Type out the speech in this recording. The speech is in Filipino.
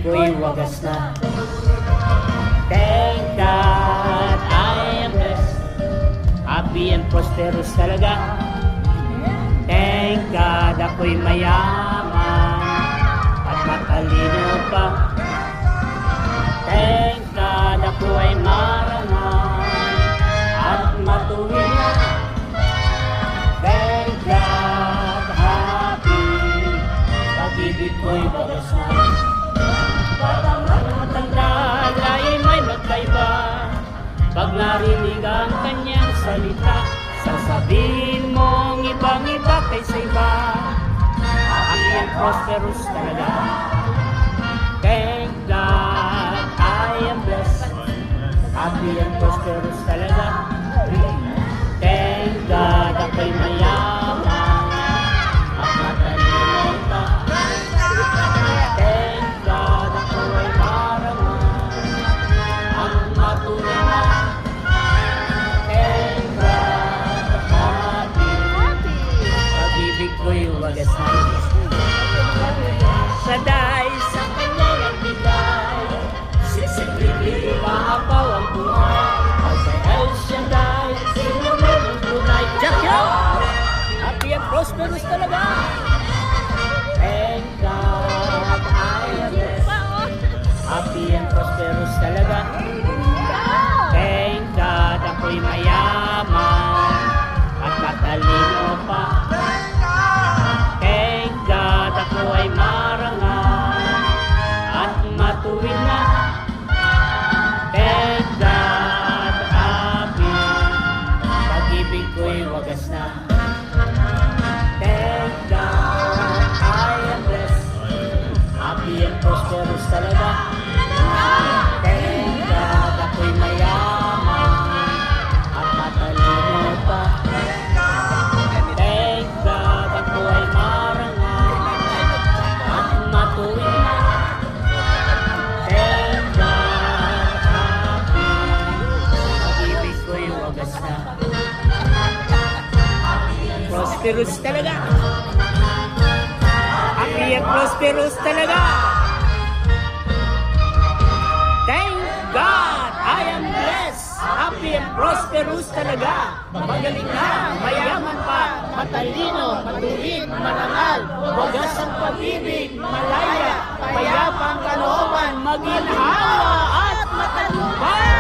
ko'y wagas na. Thank God I am blessed, happy and prosperous talaga. Thank God ako'y mayaman at matalino pa. Thank God ako ay marangal at matuwid na. Thank God happy, pag-ibig ko'y wagas na. Bata man matanda ay may magkaiba, pag narinig ang kanyang salita, sasabihin mong ibang-iba kaysa iba. Happy and prosperous talaga. Thank God I am blessed, happy and prosperous talaga. Thank God ako'y mayaman at matalino pa. Thank God ako ay marangal at matuwid na. Thank God happy, pag-ibig ko'y wagas na. Sa dahil sa kanya nagbigay, sisigli maapaw ang buhay. Pagkayal siya dahil sinunod ang tunay. Jack yan! Happy and prosperous talaga. Thank God I am blessed, happy and prosperous talaga. Thank God ako'y mayaman at matalino pa. Thank God ako ay marangal at matuwid na. Thank God happy, pag-ibig ko'y wagas na. Thank God I am blessed, happy and prosperous talaga. Thank God ako'y mayaman at matalino pa. Thank God ako ay marangal at matuwid na. Thank God happy, pag-ibig ko'y wagas na. Prosperous talaga. Happy and prosperous talaga. Thank God I am blessed, happy and prosperous talaga. Magaling na, mayaman pa, matalino, matuwid, marangal, wagas ang pag-ibig, malaya, payapang kalooban, maginhawa at matagumpay.